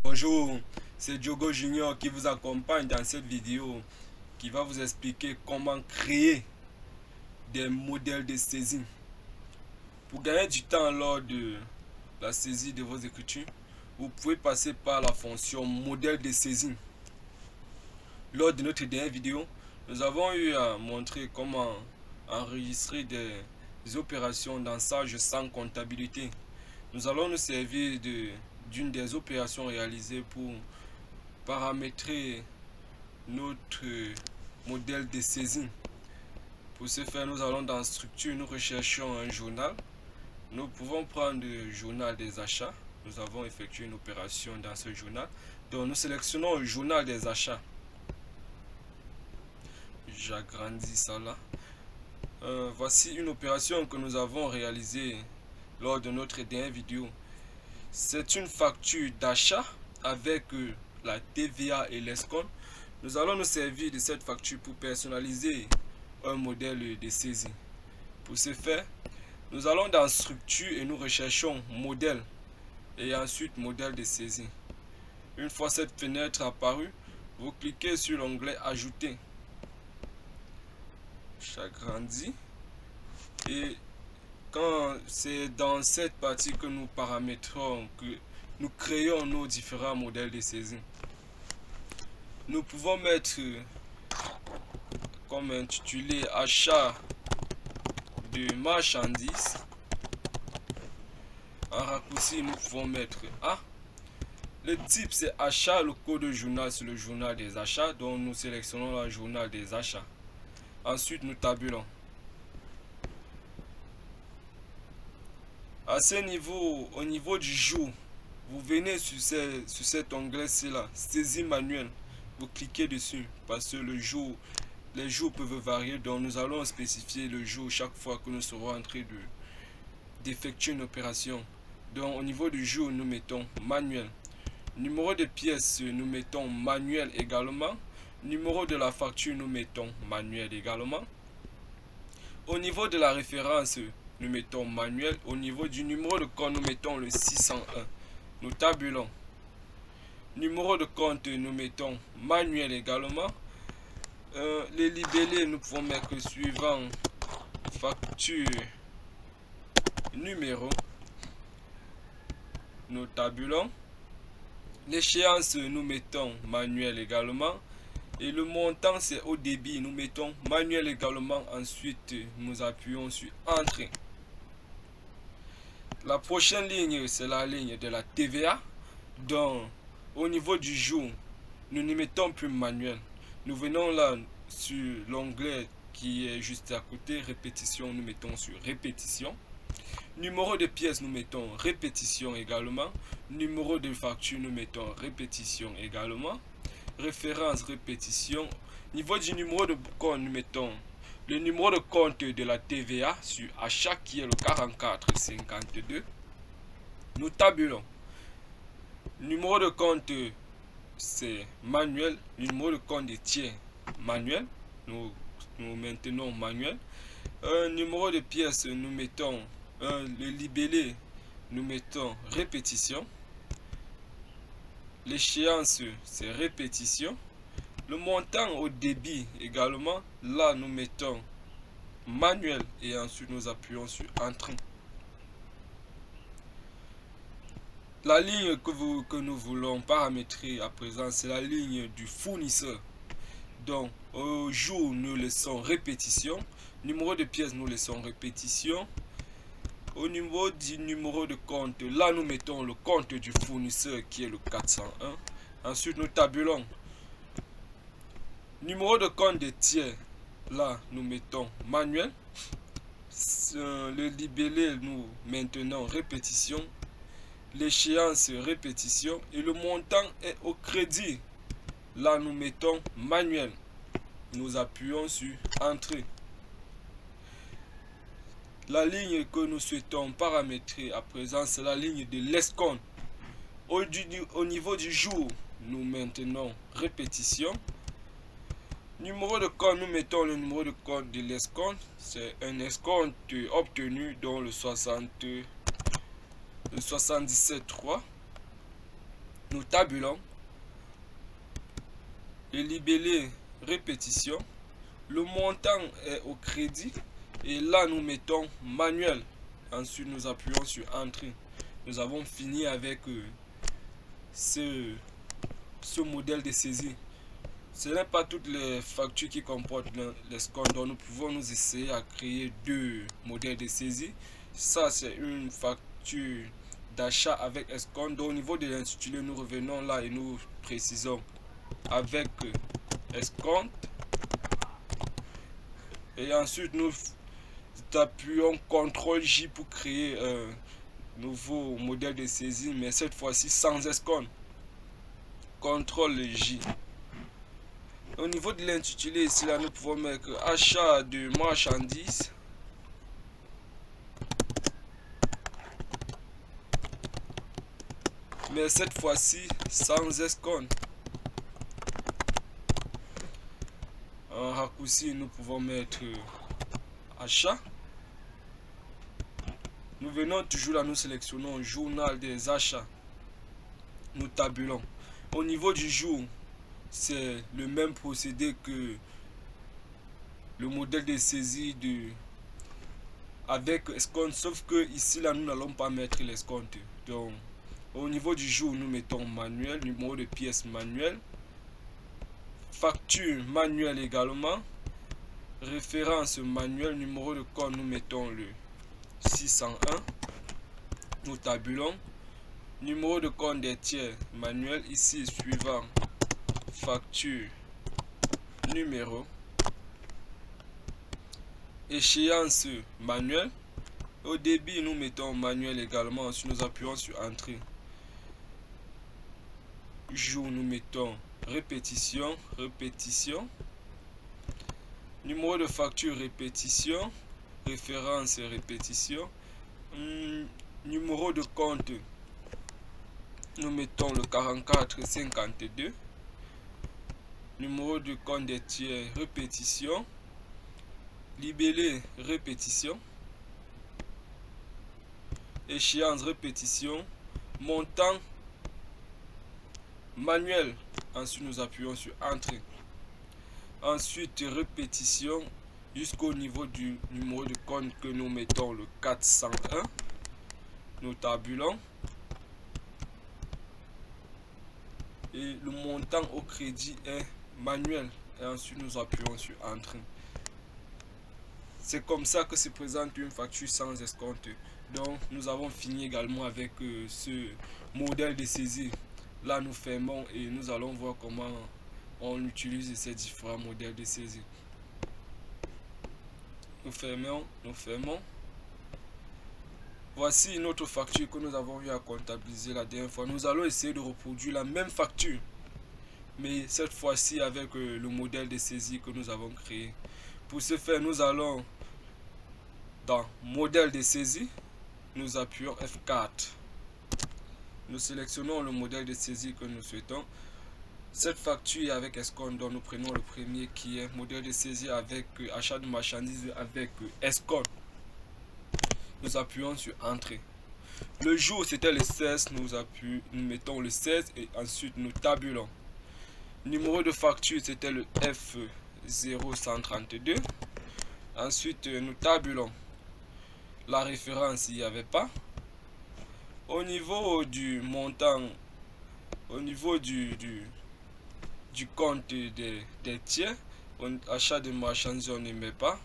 Bonjour, c'est Diogo Junior qui vous accompagne dans cette vidéo qui va vous expliquer comment créer des modèles de saisie. Pour gagner du temps lors de la saisie de vos écritures, vous pouvez passer par la fonction modèle de saisie. Lors de notre dernière vidéo, nous avons eu à montrer comment enregistrer des opérations dans Sage sans comptabilité. Nous allons nous servir d'une des opérations réalisées pour paramétrer notre modèle de saisie. Pour ce faire, nous allons dans structure, nous recherchons un journal. Nous pouvons prendre le journal des achats. Nous avons effectué une opération dans ce journal. Donc nous sélectionnons le journal des achats. J'agrandis ça là. Voici une opération que nous avons réalisée lors de notre dernière vidéo. C'est une facture d'achat avec la TVA et l'escompte. Nous allons nous servir de cette facture pour personnaliser un modèle de saisie. Pour ce faire, nous allons dans structure et nous recherchons modèle et ensuite modèle de saisie. Une fois cette fenêtre apparue, vous cliquez sur l'onglet ajouter. J'agrandis et quand c'est dans cette partie que nous paramétrons, que nous créons nos différents modèles de saisie. Nous pouvons mettre comme intitulé achat de marchandises. En raccourci, nous pouvons mettre A. Le type c'est achat, le code de journal c'est le journal des achats, donc nous sélectionnons le journal des achats. Ensuite, nous tabulons. À ce niveau, au niveau du jour, vous venez sur cet onglet-ci là, saisie manuelle. Vous cliquez dessus parce que les jours peuvent varier, donc nous allons spécifier le jour chaque fois que nous serons en train d'effectuer une opération. Donc au niveau du jour, nous mettons manuel. Numéro de pièce, nous mettons manuel également. Numéro de la facture, nous mettons manuel également. Au niveau de la référence, nous mettons manuel. Au niveau du numéro de compte, nous mettons le 601. Nous tabulons. Numéro de compte, nous mettons manuel également. Les libellés, nous pouvons mettre le suivant. Facture, numéro. Nous tabulons. L'échéance, nous mettons manuel également. Et le montant, c'est au débit. Nous mettons manuel également. Ensuite, nous appuyons sur Entrée. La prochaine ligne, c'est la ligne de la TVA. Donc, au niveau du jour, nous ne mettons plus manuel. Nous venons là sur l'onglet qui est juste à côté, répétition, nous mettons sur répétition. Numéro de pièce, nous mettons répétition également. Numéro de facture, nous mettons répétition également. Référence, répétition. Niveau du numéro de compte, nous mettons le numéro de compte de la TVA sur achat qui est le 4452. Nous tabulons. Numéro de compte, c'est manuel. Numéro de compte de tiers, manuel. Nous maintenons manuel. Numéro de pièce, nous mettons le libellé, nous mettons répétition. L'échéance, c'est répétition. Le montant au débit également, là nous mettons manuel et ensuite nous appuyons sur Entrée. La ligne que nous voulons paramétrer à présent, c'est la ligne du fournisseur. Donc au jour, nous laissons répétition. Numéro de pièce, nous laissons répétition. Au niveau du numéro de compte, là nous mettons le compte du fournisseur qui est le 401. Ensuite nous tabulons. Numéro de compte de tiers, là nous mettons manuel. Le libellé, nous maintenons répétition. L'échéance, répétition. Et le montant est au crédit. Là nous mettons manuel. Nous appuyons sur Entrée. La ligne que nous souhaitons paramétrer à présent, c'est la ligne de l'escompte. Au niveau du jour, nous maintenons répétition. Numéro de compte, nous mettons le numéro de compte de l'escompte. C'est un escompte obtenu dans le 77.3. Nous tabulons. Le libellé répétition. Le montant est au crédit. Et là, nous mettons manuel. Ensuite, nous appuyons sur Entrée. Nous avons fini avec ce modèle de saisie. Ce n'est pas toutes les factures qui comportent l'escompte. Donc, nous pouvons nous essayer à créer deux modèles de saisie. Ça, c'est une facture d'achat avec escompte. Donc, au niveau de l'intitulé, nous revenons là et nous précisons avec escompte. Et ensuite, nous appuyons CTRL-J pour créer un nouveau modèle de saisie, mais cette fois-ci sans escompte. CTRL-J. Au niveau de l'intitulé, ici, là, nous pouvons mettre achat de marchandises. Mais cette fois-ci sans escompte. En raccourci, nous pouvons mettre achat. Nous venons toujours là, nous sélectionnons journal des achats. Nous tabulons. Au niveau du jour, c'est le même procédé que le modèle de saisie avec escompte, sauf que ici là nous n'allons pas mettre l'escompte. Donc au niveau du jour, nous mettons manuel, numéro de pièce manuel, facture manuelle également, référence manuelle, numéro de code, nous mettons le 601. Nous tabulons. Numéro de compte des tiers manuel, ici suivant facture numéro, échéance manuel. Au débit, nous mettons manuel également. Ensuite, nous appuyons sur Entrée. Jour, nous mettons répétition. Numéro de facture répétition. Référence répétition. Numéro de compte, nous mettons le 4452. Numéro de compte des tiers répétition. Libellé répétition. Échéance répétition. Montant manuel. Ensuite, nous appuyons sur Entrée. Ensuite, répétition jusqu'au niveau du numéro de compte que nous mettons le 401. Nous tabulons. Et le montant au crédit est manuel. Et ensuite, nous appuyons sur Entrée. C'est comme ça que se présente une facture sans escompte. Donc, nous avons fini également avec ce modèle de saisie. Là, nous fermons et nous allons voir comment on utilise ces différents modèles de saisie. Nous fermons. Voici une autre facture que nous avons eu à comptabiliser la dernière fois. Nous allons essayer de reproduire la même facture, mais cette fois-ci avec le modèle de saisie que nous avons créé. Pour ce faire, nous allons dans modèle de saisie, nous appuyons F4. Nous sélectionnons le modèle de saisie que nous souhaitons. Cette facture est avec escompte, donc nous prenons le premier qui est modèle de saisie avec achat de marchandises avec escompte. Nous appuyons sur Entrée. Le jour c'était le 16, nous mettons le 16 et ensuite nous tabulons. Numéro de facture c'était le F0132. Ensuite nous tabulons. La référence il n'y avait pas. Au niveau du montant, au niveau du compte des tiers, achat de marchandises on ne met pas.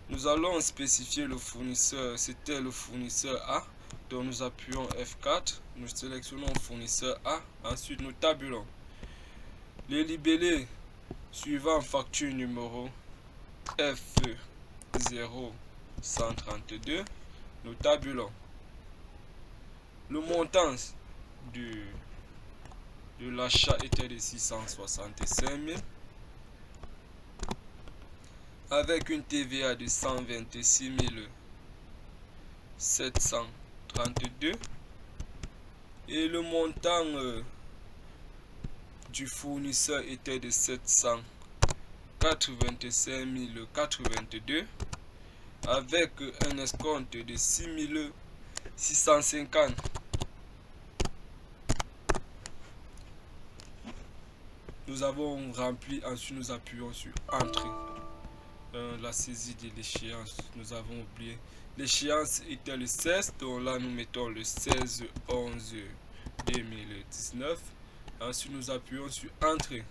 Nous allons spécifier le fournisseur, c'était le fournisseur A, donc nous appuyons F4, nous sélectionnons fournisseur A, ensuite nous tabulons. Les libellés suivant facture numéro F0132, nous tabulons. Le montant de l'achat était de 665 000. Avec une TVA de 126 732 et le montant du fournisseur était de 785 082 avec un escompte de 6 650. nous avons rempli. Ensuite, nous appuyons sur Entrée. La saisie de l'échéance, nous avons oublié. L'échéance était le 16, donc là nous mettons le 16/11/2019. Ensuite, nous appuyons sur Entrée.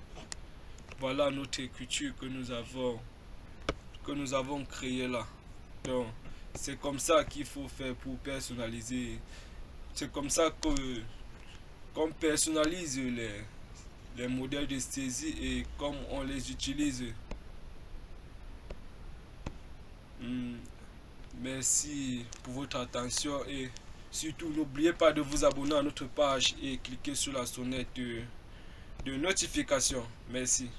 Voilà notre écriture que nous avons créé là. Donc c'est comme ça qu'il faut faire pour personnaliser. C'est comme ça qu'on personnalise les modèles de saisie et comme on les utilise. Merci pour votre attention et surtout n'oubliez pas de vous abonner à notre page et cliquer sur la sonnette de notification. Merci.